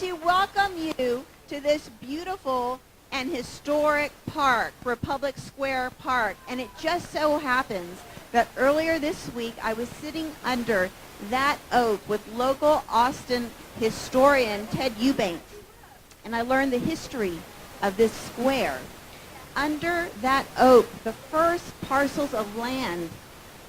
to welcome you to this beautiful and historic park, Republic Square Park. And it just so happens that earlier this week I was sitting under that oak with local Austin historian Ted Eubanks, and I learned the history of this square. Under that oak, the first parcels of land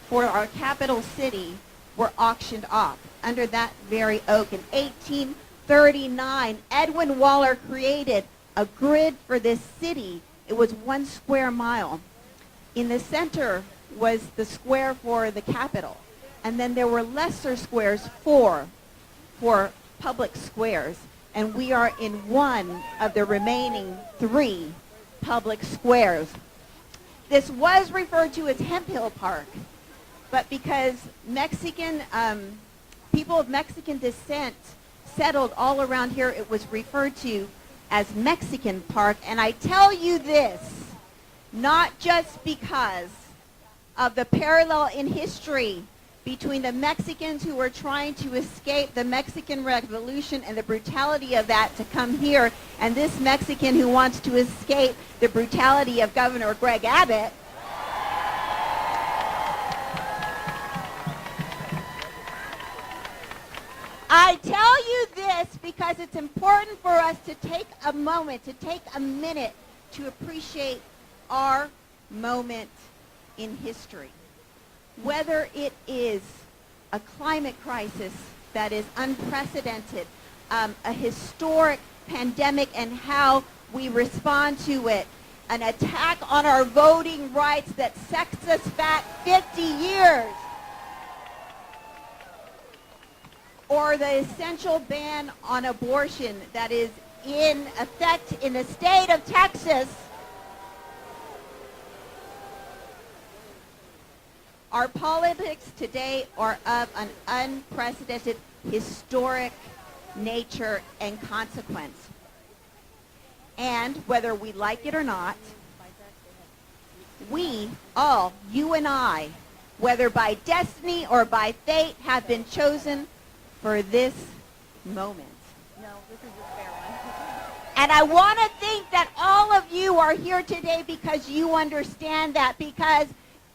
for our capital city were auctioned off under that very oak. In 1839, Edwin Waller created a grid for this city. It was 1 square mile. In the center was the square for the Capitol, and then there were lesser squares for public squares, and we are in one of the remaining 3 public squares. This was referred to as Hemp Hill Park, but because people of Mexican descent settled all around here, it was referred to as Mexican Park. And I tell you this, not just because of the parallel in history between the Mexicans who were trying to escape the Mexican Revolution and the brutality of that to come here, and this Mexican who wants to escape the brutality of Governor Greg Abbott. I tell you this because it's important for us to take a moment, to take a minute to appreciate our moment in history. Whether it is a climate crisis that is unprecedented, a historic pandemic and how we respond to it, an attack on our voting rights that sets us back 50 years, or the essential ban on abortion that is in effect in the state of Texas, our politics today are of an unprecedented historic nature and consequence. And whether we like it or not, we all, you and I, whether by destiny or by fate, have been chosen for this moment. No, this is a fair one. And I want to think that all of you are here today because you understand that, because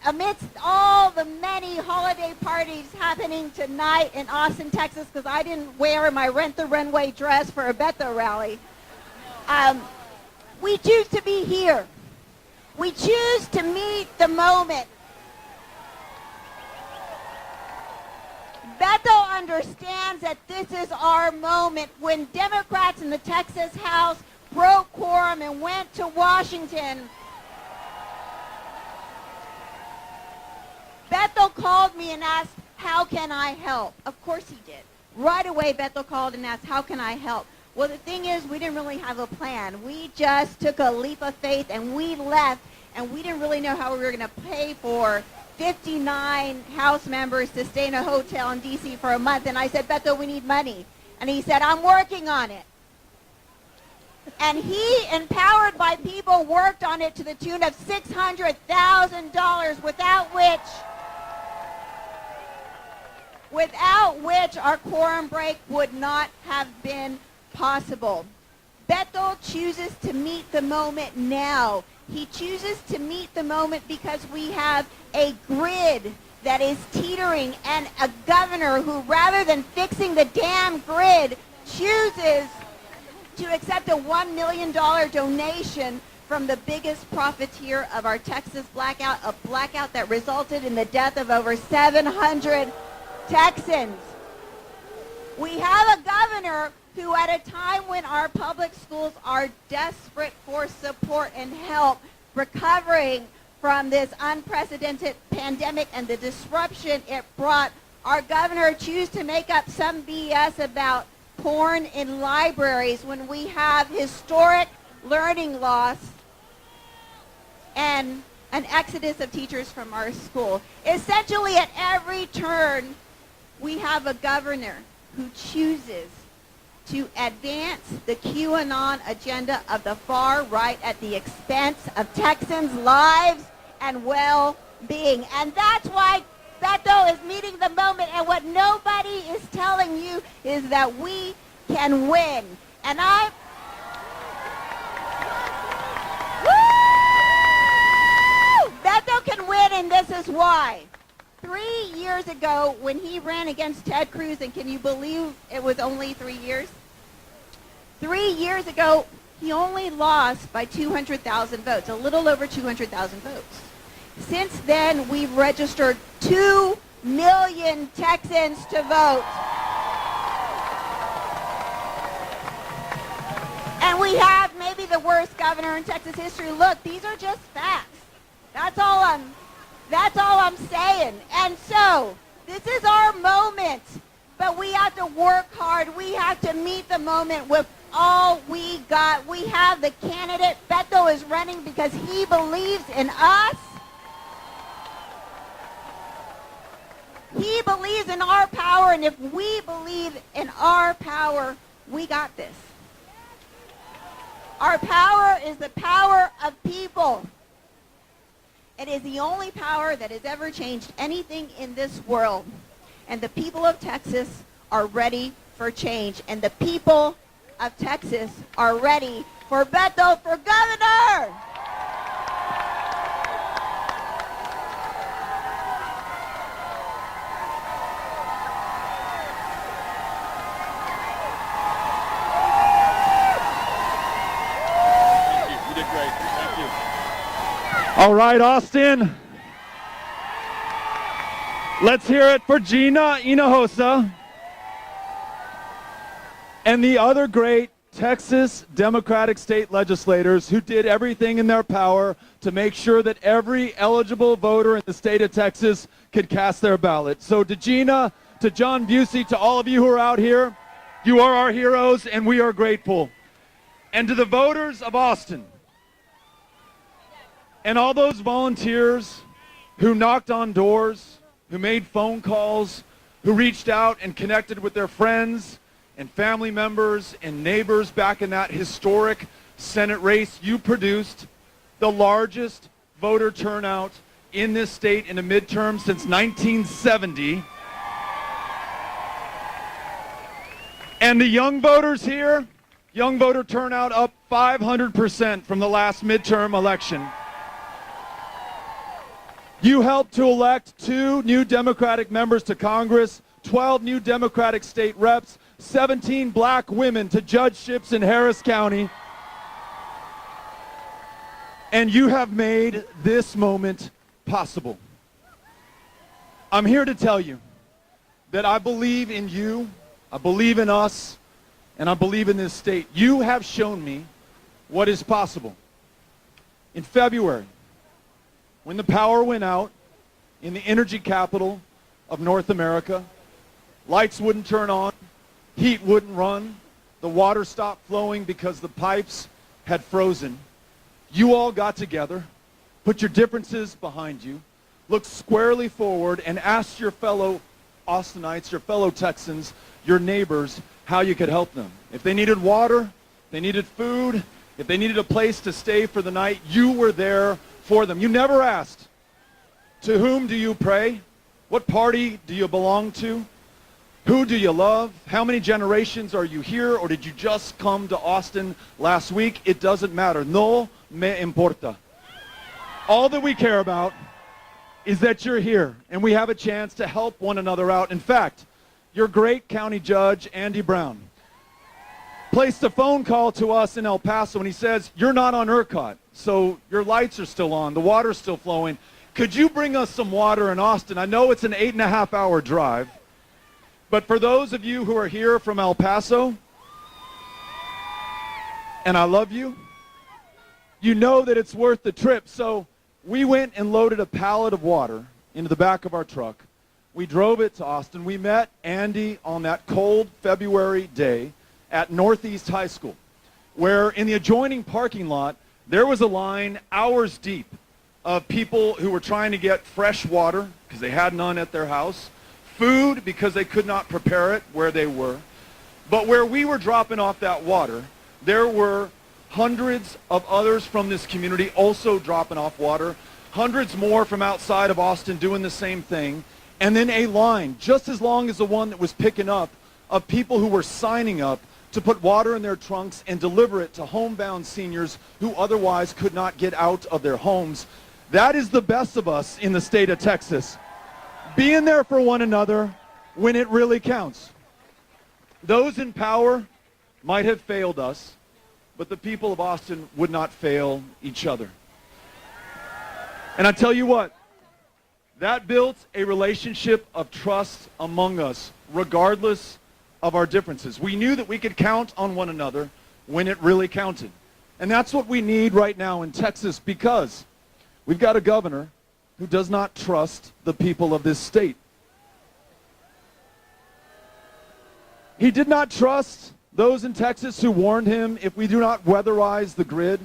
amidst all the many holiday parties happening tonight in Austin, Texas, because I didn't wear my Rent the Runway dress for a Beto rally, we choose to be here. We choose to meet the moment. Beto understands that this is our moment. When Democrats in the Texas House broke quorum and went to Washington, Beto called me and asked, how can I help? Of course he did. Right away, Beto called and asked, how can I help? Well, the thing is, we didn't really have a plan. We just took a leap of faith and we left, and we didn't really know how we were going to pay for 59 House members to stay in a hotel in D.C. for a month. And I said, Beto, we need money. And he said, I'm working on it. And he, empowered by people, worked on it to the tune of $600,000, without which our quorum break would not have been possible. Beto chooses to meet the moment now. He chooses to meet the moment because we have a grid that is teetering and a governor who, rather than fixing the damn grid, chooses to accept a $1 million donation from the biggest profiteer of our Texas blackout, a blackout that resulted in the death of over 700 Texans. We have a governor who, at a time when our public schools are desperate for support and help recovering from this unprecedented pandemic and the disruption it brought, our governor chooses to make up some BS about porn in libraries when we have historic learning loss and an exodus of teachers from our school. Essentially, at every turn, we have a governor who chooses to advance the QAnon agenda of the far right at the expense of Texans' lives and well-being. And that's why Beto is meeting the moment. And what nobody is telling you is that we can win. And Woo! Beto can win, and this is why. 3 years ago, when he ran against Ted Cruz, and can you believe it was only 3 years? 3 years ago, he only lost by 200,000 votes, a little over 200,000 votes. Since then, we've registered 2 million Texans to vote. And we have maybe the worst governor in Texas history. Look, these are just facts. That's all I'm saying. And so, this is our moment. But we have to work hard. We have to meet the moment with all we got. We have the candidate. Beto is running because he believes in us. He believes in our power, and if we believe in our power, we got this. Our power is the power of people. It is the only power that has ever changed anything in this world. And the people of Texas are ready for change. And the people of Texas are ready for Beto for governor. All right, Austin. Let's hear it for Gina Hinojosa and the other great Texas Democratic state legislators who did everything in their power to make sure that every eligible voter in the state of Texas could cast their ballot. So to Gina, to John Busey, to all of you who are out here, you are our heroes and we are grateful. And to the voters of Austin, and all those volunteers who knocked on doors, who made phone calls, who reached out and connected with their friends and family members and neighbors back in that historic Senate race, you produced the largest voter turnout in this state in a midterm since 1970. And the young voters here, young voter turnout up 500% from the last midterm election. You helped to elect 2 new Democratic members to Congress, 12 new Democratic state reps, 17 black women to judgeships in Harris County. And you have made this moment possible. I'm here to tell you that I believe in you, I believe in us, and I believe in this state. You have shown me what is possible. In February, when the power went out in the energy capital of North America, lights wouldn't turn on, heat wouldn't run, the water stopped flowing because the pipes had frozen. You all got together, put your differences behind you, looked squarely forward, and asked your fellow Austinites, your fellow Texans, your neighbors, how you could help them. If they needed water, they needed food, if they needed a place to stay for the night, you were there for them. You never asked, to whom do you pray? What party do you belong to? Who do you love? How many generations are you here? Or did you just come to Austin last week? It doesn't matter. No me importa. All that we care about is that you're here and we have a chance to help one another out. In fact, your great county judge, Andy Brown, placed a phone call to us in El Paso and he says, you're not on ERCOT, so your lights are still on, the water's still flowing. Could you bring us some water in Austin? I know it's an 8.5-hour drive, but for those of you who are here from El Paso, and I love you, you know that it's worth the trip. So we went and loaded a pallet of water into the back of our truck. We drove it to Austin. We met Andy on that cold February day at Northeast High School, where in the adjoining parking lot, there was a line hours deep of people who were trying to get fresh water because they had none at their house, food because they could not prepare it where they were. But where we were dropping off that water, there were hundreds of others from this community also dropping off water, hundreds more from outside of Austin doing the same thing, and then a line just as long as the one that was picking up of people who were signing up to put water in their trunks and deliver it to homebound seniors who otherwise could not get out of their homes. That is the best of us in the state of Texas. Being there for one another when it really counts. Those in power might have failed us, but the people of Austin would not fail each other. And I tell you what, that built a relationship of trust among us, regardless of our differences. We knew that we could count on one another when it really counted. And that's what we need right now in Texas, because we've got a governor who does not trust the people of this state. He did not trust those in Texas who warned him, if we do not weatherize the grid,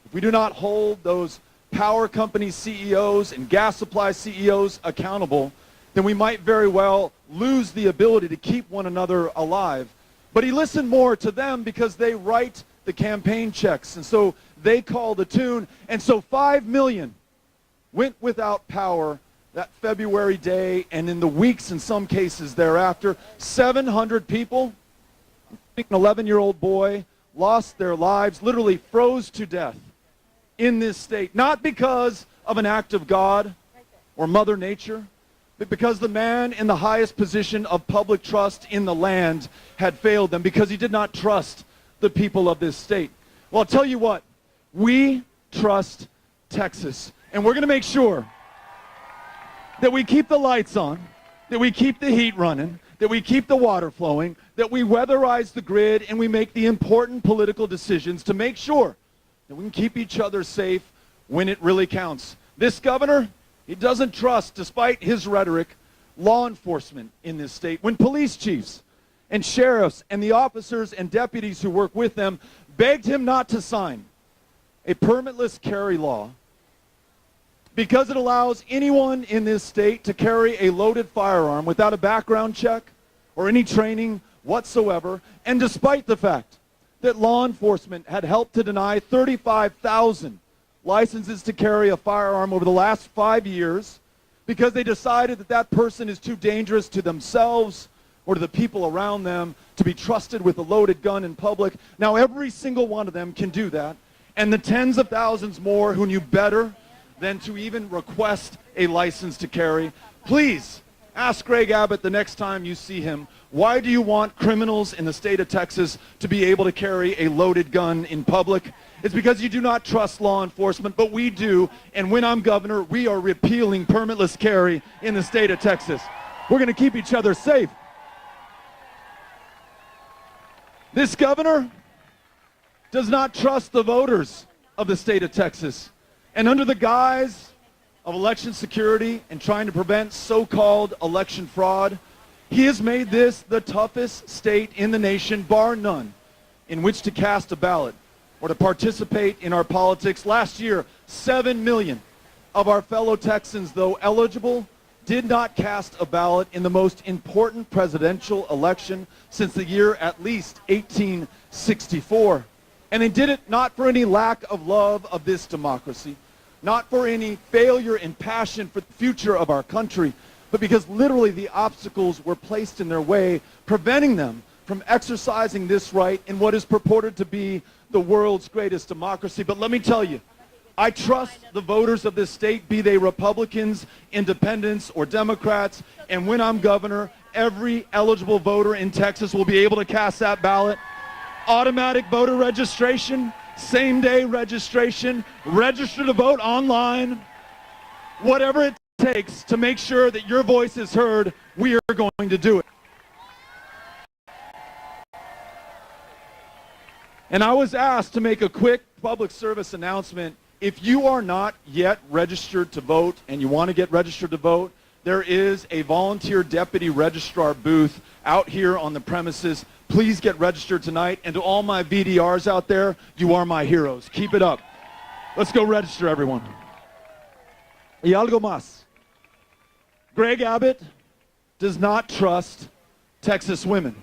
if we do not hold those power company CEOs and gas supply CEOs accountable, then we might very well lose the ability to keep one another alive. But he listened more to them because they write the campaign checks, and so they call the tune. And so 5 million went without power that February day, and in the weeks, in some cases thereafter, 700 people, including an 11-year-old boy, lost their lives, literally froze to death in this state, not because of an act of God or Mother Nature, but because the man in the highest position of public trust in the land had failed them, because he did not trust the people of this state. Well, I'll tell you what, we trust Texas, and we're going to make sure that we keep the lights on, that we keep the heat running, that we keep the water flowing, that we weatherize the grid, and we make the important political decisions to make sure that we can keep each other safe when it really counts. This governor, he doesn't trust, despite his rhetoric, law enforcement in this state. When police chiefs and sheriffs and the officers and deputies who work with them begged him not to sign a permitless carry law because it allows anyone in this state to carry a loaded firearm without a background check or any training whatsoever, and despite the fact that law enforcement had helped to deny 35,000 licenses to carry a firearm over the last 5 years because they decided that that person is too dangerous to themselves or to the people around them to be trusted with a loaded gun in public. Now every single one of them can do that, and the tens of thousands more who knew better than to even request a license to carry. Please ask Greg Abbott the next time you see him, why do you want criminals in the state of Texas to be able to carry a loaded gun in public? It's because you do not trust law enforcement, but we do, and when I'm governor, we are repealing permitless carry in the state of Texas. We're going to keep each other safe. This governor does not trust the voters of the state of Texas. And under the guise of election security and trying to prevent so-called election fraud, he has made this the toughest state in the nation, bar none, in which to cast a ballot or to participate in our politics. Last year, 7 million of our fellow Texans, though eligible, did not cast a ballot in the most important presidential election since the year at least 1864. And they did it not for any lack of love of this democracy, not for any failure in passion for the future of our country, but because literally the obstacles were placed in their way, preventing them from exercising this right in what is purported to be the world's greatest democracy. But let me tell you, I trust the voters of this state, be they Republicans, Independents, or Democrats, and when I'm governor, every eligible voter in Texas will be able to cast that ballot. Automatic voter registration, same-day registration, register to vote online, whatever it takes to make sure that your voice is heard, we are going to do it. And I was asked to make a quick public service announcement. If you are not yet registered to vote and you want to get registered to vote, there is a volunteer deputy registrar booth out here on the premises. Please get registered tonight. And to all my VDRs out there, you are my heroes. Keep it up. Let's go register, everyone. Y algo más. Greg Abbott does not trust Texas women.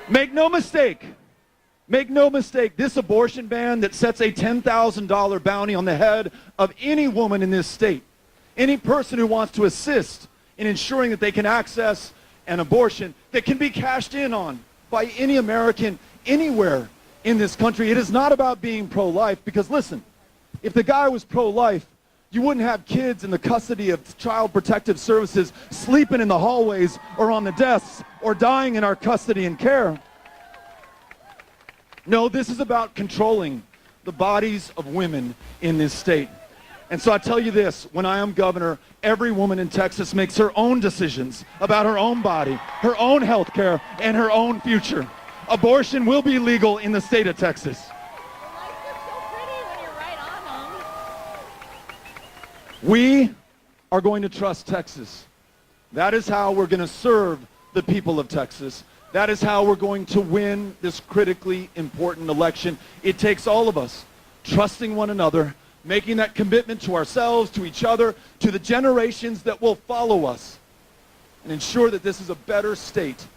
Make no mistake. Make no mistake, this abortion ban that sets a $10,000 bounty on the head of any woman in this state, any person who wants to assist in ensuring that they can access and abortion that can be cashed in on by any American anywhere in this country. It is not about being pro-life, because listen, if the guy was pro-life, you wouldn't have kids in the custody of Child Protective Services sleeping in the hallways or on the desks or dying in our custody and care. No, this is about controlling the bodies of women in this state. And so I tell you this, when I am governor, every woman in Texas makes her own decisions about her own body, her own health care, and her own future. Abortion will be legal in the state of Texas. The lights look so pretty when you're right on them. We are going to trust Texas. That is how we're going to serve the people of Texas. That is how we're going to win this critically important election. It takes all of us trusting one another, making that commitment to ourselves, to each other, to the generations that will follow us, and ensure that this is a better state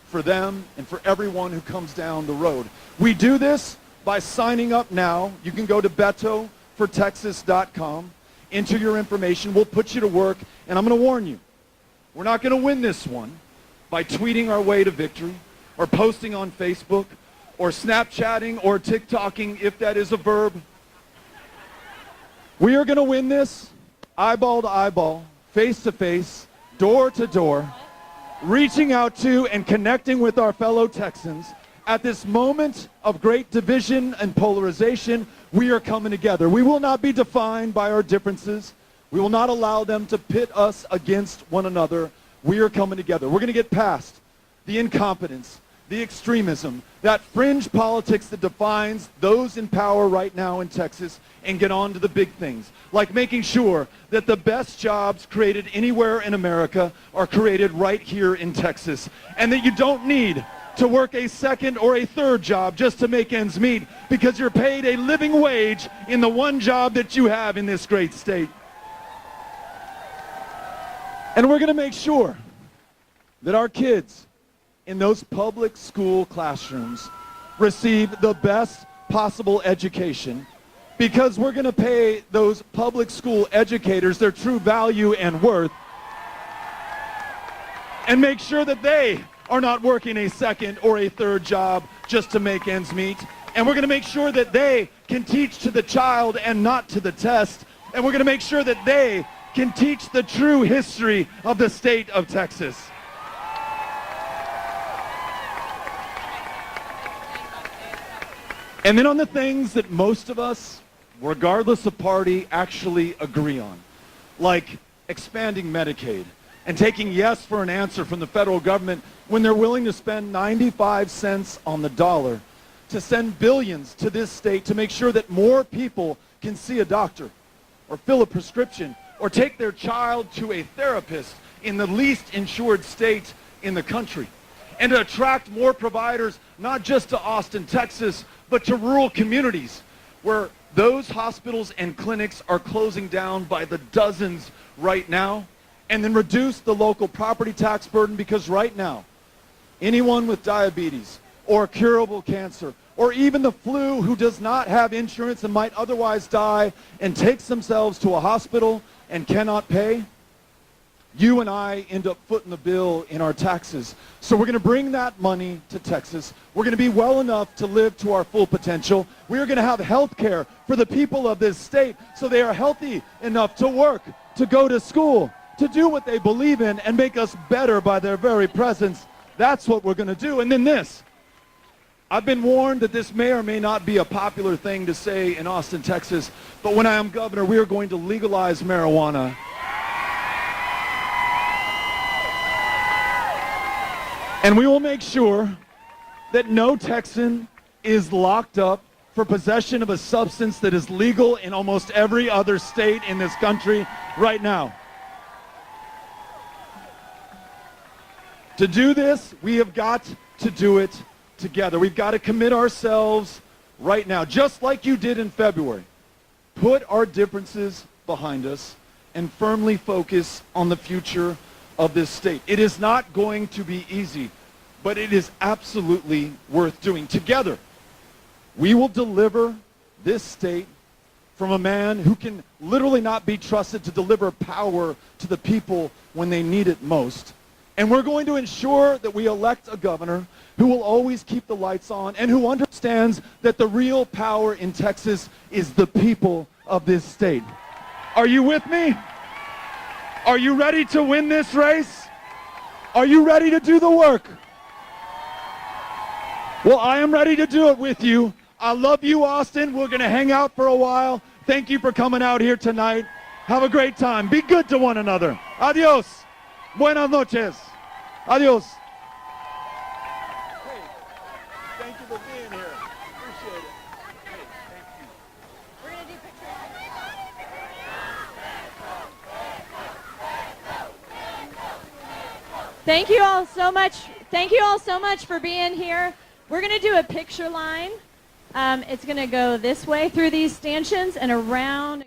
for them and for everyone who comes down the road. We do this by signing up now. You can go to betofortexas.com, enter your information. We'll put you to work, and I'm going to warn you, we're not going to win this one by tweeting our way to victory or posting on Facebook or Snapchatting or TikToking, if that is a verb. We are going to win this eyeball to eyeball, face to face, door to door, reaching out to and connecting with our fellow Texans. At this moment of great division and polarization, we are coming together. We will not be defined by our differences. We will not allow them to pit us against one another. We are coming together. We're going to get past the incompetence, the extremism, that fringe politics that defines those in power right now in Texas, and get on to the big things, like making sure that the best jobs created anywhere in America are created right here in Texas, and that you don't need to work a second or a third job just to make ends meet, because you're paid a living wage in the one job that you have in this great state. And we're going to make sure that our kids in those public school classrooms receive the best possible education, because we're going to pay those public school educators their true value and worth, and make sure that they are not working a second or a third job just to make ends meet. And we're going to make sure that they can teach to the child and not to the test. And we're going to make sure that they can teach the true history of the state of Texas. And then on the things that most of us, regardless of party, actually agree on, like expanding Medicaid and taking yes for an answer from the federal government when they're willing to spend 95 cents on the dollar to send billions to this state to make sure that more people can see a doctor or fill a prescription or take their child to a therapist in the least insured state in the country, and to attract more providers, not just to Austin, Texas, but to rural communities where those hospitals and clinics are closing down by the dozens right now, and then reduce the local property tax burden, because right now, anyone with diabetes or curable cancer or even the flu who does not have insurance and might otherwise die and takes themselves to a hospital and cannot pay, you and I end up footing the bill in our taxes. So we're going to bring that money to Texas. We're going to be well enough to live to our full potential. We are going to have health care for the people of this state so they are healthy enough to work, to go to school, to do what they believe in, and make us better by their very presence. That's what we're going to do. And then this. I've been warned that this may or may not be a popular thing to say in Austin, Texas, but when I am governor, we are going to legalize marijuana. And we will make sure that no Texan is locked up for possession of a substance that is legal in almost every other state in this country right now. To do this, we have got to do it together. We've got to commit ourselves right now, just like you did in February. Put our differences behind us and firmly focus on the future of this state. It is not going to be easy, but it is absolutely worth doing. Together, we will deliver this state from a man who can literally not be trusted to deliver power to the people when they need it most. And we're going to ensure that we elect a governor who will always keep the lights on and who understands that the real power in Texas is the people of this state. Are you with me? Are you ready to win this race? Are you ready to do the work? Well, I am ready to do it with you. I love you, Austin. We're going to hang out for a while. Thank you for coming out here tonight. Have a great time. Be good to one another. Adios. Buenas noches. Adios. Hey, thank you for being here. Appreciate it. Hey, thank you. We're going to do pictures. Thank you all so much. Thank you all so much for being here. We're going to do a picture line. It's going to go this way through these stanchions and around.